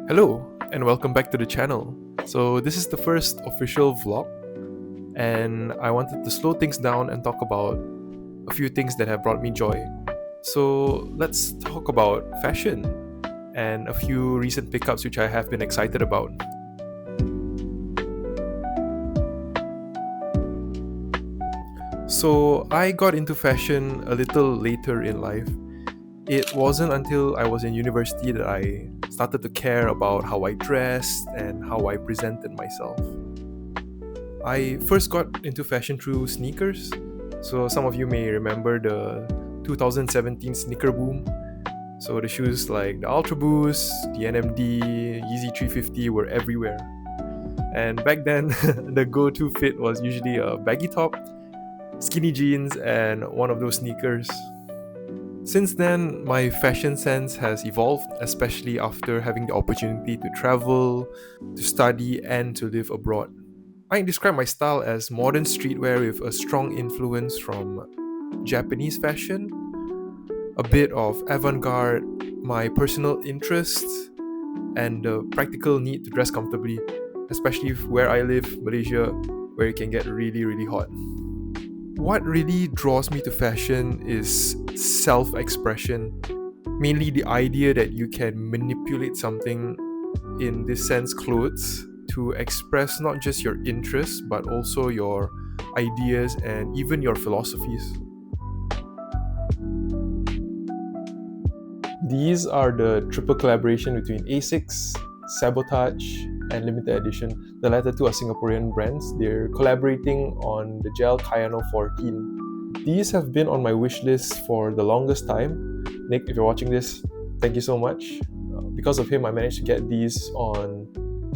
Hello, and welcome back to the channel. So, this is the first official vlog, and I wanted to slow things down and talk about a few things that have brought me joy. So, let's talk about fashion and a few recent pickups which I have been excited about. So, I got into fashion a little later in life. It wasn't until I was in university that I started to care about how I dressed and how I presented myself. I first got into fashion through sneakers. So some of you may remember the 2017 sneaker boom. So the shoes like the Ultra Boost, the NMD, Yeezy 350 were everywhere. And back then, the go-to fit was usually a baggy top, skinny jeans, and one of those sneakers. Since then, my fashion sense has evolved, especially after having the opportunity to travel, to study, and to live abroad. I describe my style as modern streetwear with a strong influence from Japanese fashion, a bit of avant-garde, my personal interests, and the practical need to dress comfortably, especially where I live, Malaysia, where it can get really, really hot. What really draws me to fashion is self-expression, mainly the idea that you can manipulate something, in this sense clothes, to express not just your interests but also your ideas and even your philosophies. These are the triple collaboration between asics, Sabotage, and Limited Edition. The latter two are Singaporean brands. They're collaborating on the gel Kayano 14. These have been on my wish list for the longest time. Nick, if you're watching this, thank you so much. Because of him, I managed to get these on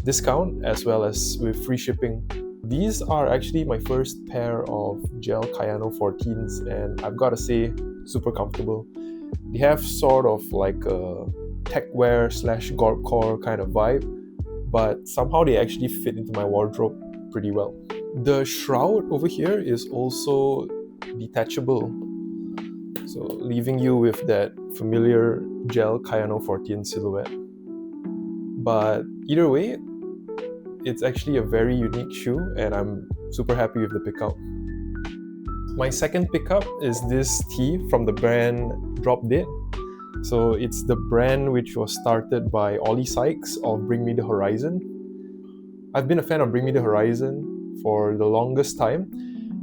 discount as well as with free shipping. These are actually my first pair of gel Kayano 14s, and I've got to say, super comfortable. They have sort of like a tech wear slash gorpcore kind of vibe, but somehow they actually fit into my wardrobe pretty well. The shroud over here is also detachable, so leaving you with that familiar gel Kayano 14 silhouette. But either way, it's actually a very unique shoe, and I'm super happy with the pickup. My second pickup is this tee from the brand Drop Dead. So it's the brand which was started by Ollie Sykes of Bring Me the Horizon. I've been a fan of Bring Me the Horizon for the longest time,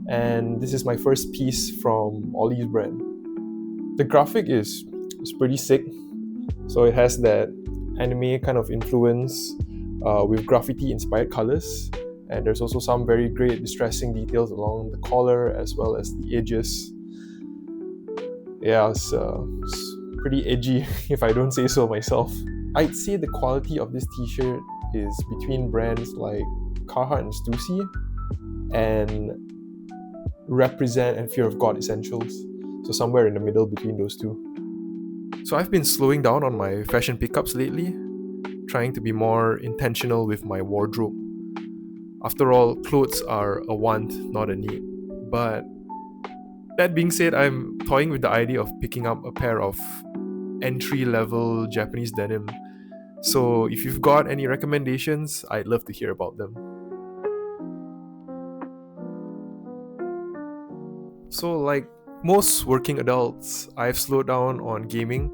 and this is my first piece from Ollie's brand. The graphic is pretty sick. So it has that anime kind of influence with graffiti inspired colors, and there's also some very great distressing details along the collar as well as the edges. Yeah, it's pretty edgy if I don't say so myself. I'd say the quality of this t-shirt is between brands like Carhartt and Stussy and Represent and Fear of God Essentials. So somewhere in the middle between those two. So I've been slowing down on my fashion pickups lately, trying to be more intentional with my wardrobe. After all, clothes are a want, not a need. But that being said, I'm toying with the idea of picking up a pair of entry-level Japanese denim. So if you've got any recommendations, I'd love to hear about them. So like most working adults, I've slowed down on gaming,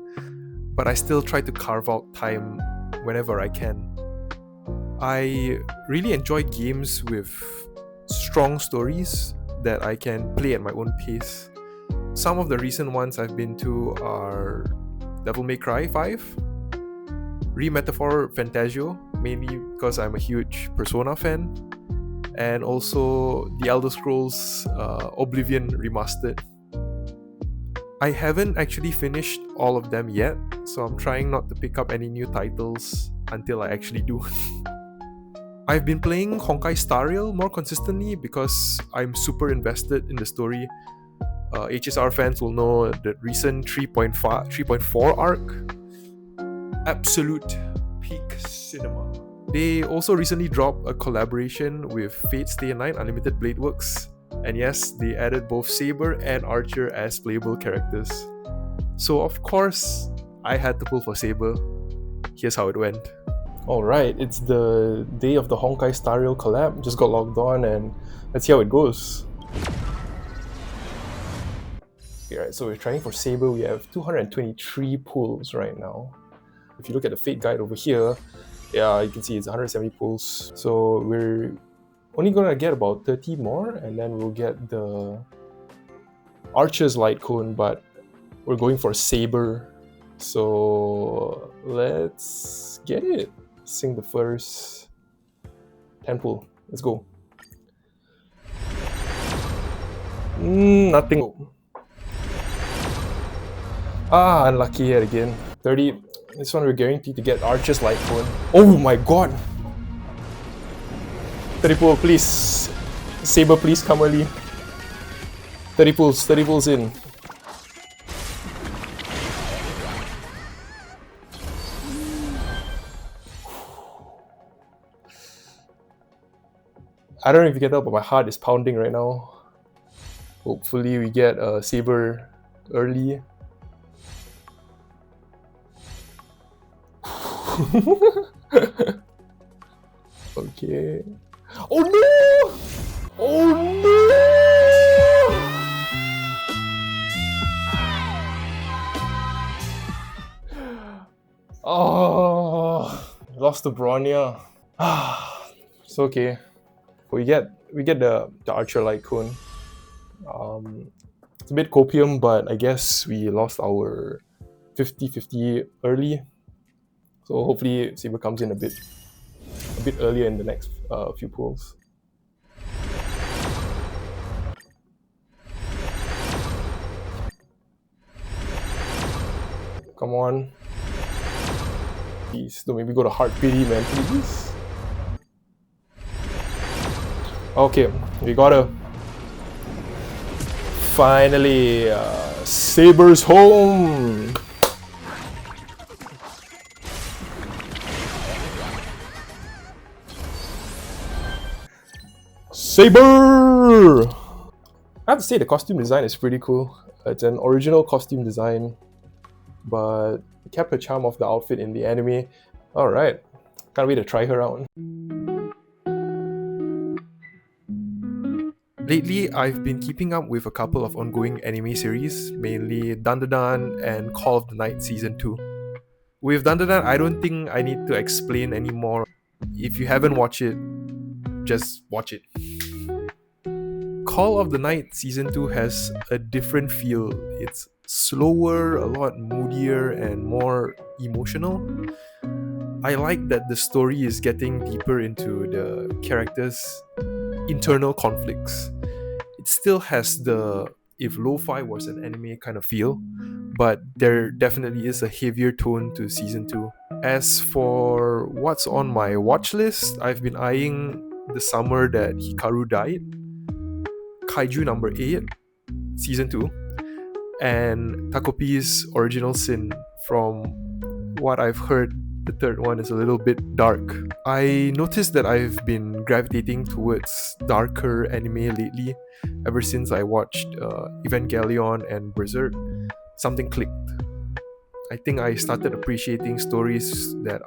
but I still try to carve out time whenever I can. I really enjoy games with strong stories that I can play at my own pace. Some of the recent ones I've been to are Devil May Cry 5, Remetaphor Fantasio, mainly because I'm a huge Persona fan, and also The Elder Scrolls Oblivion Remastered. I haven't actually finished all of them yet, so I'm trying not to pick up any new titles until I actually do. I've been playing Honkai Star Rail more consistently because I'm super invested in the story. HSR fans will know the recent 3.4 arc. Absolute peak cinema. They also recently dropped a collaboration with Fate Stay Night Unlimited Bladeworks. And yes, they added both Saber and Archer as playable characters. So of course, I had to pull for Saber. Here's how it went. Alright, it's the day of the Honkai Star Rail collab. Just got logged on and let's see how it goes. Alright, so we're trying for Saber. We have 223 pulls right now. If you look at the fate guide over here, yeah, you can see it's 170 pulls. So we're only gonna get about 30 more and then we'll get the Archer's Light Cone, but we're going for Saber. So let's get it. Sing the first 10 pull. Let's go. Nothing. Ah, unlucky yet again. 30. This one we're guaranteed to get Archer's Light Cone. Oh my god! 30 pull, please. Saber, please come early. 30 pulls in. I don't know if you can tell, but my heart is pounding right now. Hopefully we get a Saber early. Okay. Oh no! Oh no! Oh, lost to Bronya. It's okay. We get the Archer Light Cone. It's a bit copium, but I guess we lost our 50-50 early. So hopefully Saber comes in a bit earlier in the next few pulls. Come on. Please, don't maybe go to Heart Pity, man, please. Okay, we gotta finally Saber's home. Saber! I have to say the costume design is pretty cool. It's an original costume design, but it kept the charm of the outfit in the anime. Alright, can't wait to try her out. Lately, I've been keeping up with a couple of ongoing anime series, mainly Dandadan and Call of the Night Season 2. With Dandadan, I don't think I need to explain anymore. If you haven't watched it, just watch it. Call of the Night Season 2 has a different feel. It's slower, a lot moodier, and more emotional. I like that the story is getting deeper into the characters' internal conflicts. It still has the if Lofi was an anime kind of feel, but there definitely is a heavier tone to Season 2. As for what's on my watch list, I've been eyeing the summer that Hikaru died, Kaiju number 8, Season 2, and Takopi's Original Sin. From what I've heard, the third one is a little bit dark. I noticed that I've been gravitating towards darker anime lately, ever since I watched Evangelion and Berserk. Something clicked. I think I started appreciating stories that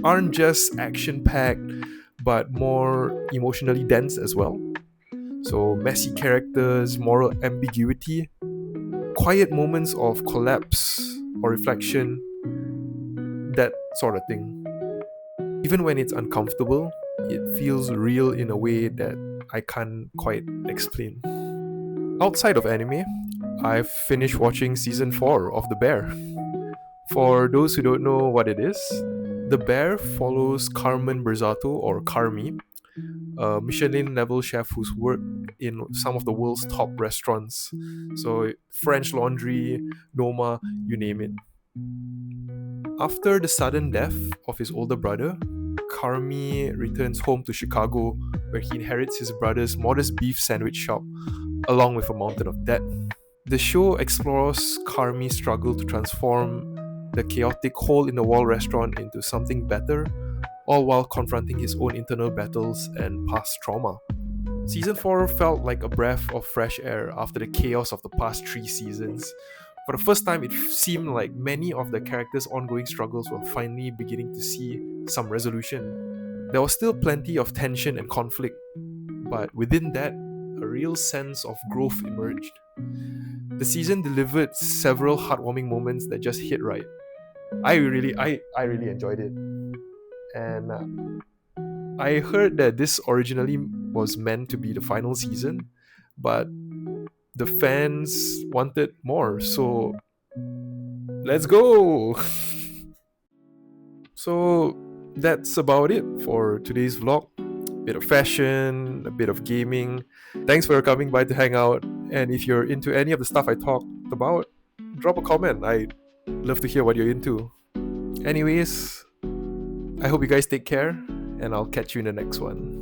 aren't just action-packed, but more emotionally dense as well. So messy characters, moral ambiguity, quiet moments of collapse or reflection, that sort of thing. Even when it's uncomfortable, it feels real in a way that I can't quite explain. Outside of anime, I've finished watching season 4 of The Bear. For those who don't know what it is, The Bear follows Carmen Berzato, or Carmi, a Michelin level chef who's worked in some of the world's top restaurants. So French Laundry, Noma, you name it. After the sudden death of his older brother, Carmi returns home to Chicago, where he inherits his brother's modest beef sandwich shop, along with a mountain of debt. The show explores Carmi's struggle to transform the chaotic hole-in-the-wall restaurant into something better, all while confronting his own internal battles and past trauma. Season 4 felt like a breath of fresh air after the chaos of the past 3 seasons, For the first time, it seemed like many of the characters' ongoing struggles were finally beginning to see some resolution. There was still plenty of tension and conflict, but within that, a real sense of growth emerged. The season delivered several heartwarming moments that just hit right. I really enjoyed it. And I heard that this originally was meant to be the final season, but the fans wanted more, so let's go! So that's about it for today's vlog. A bit of fashion, a bit of gaming. Thanks for coming by to hang out, and if you're into any of the stuff I talked about, drop a comment. I'd love to hear what you're into. Anyways, I hope you guys take care, and I'll catch you in the next one.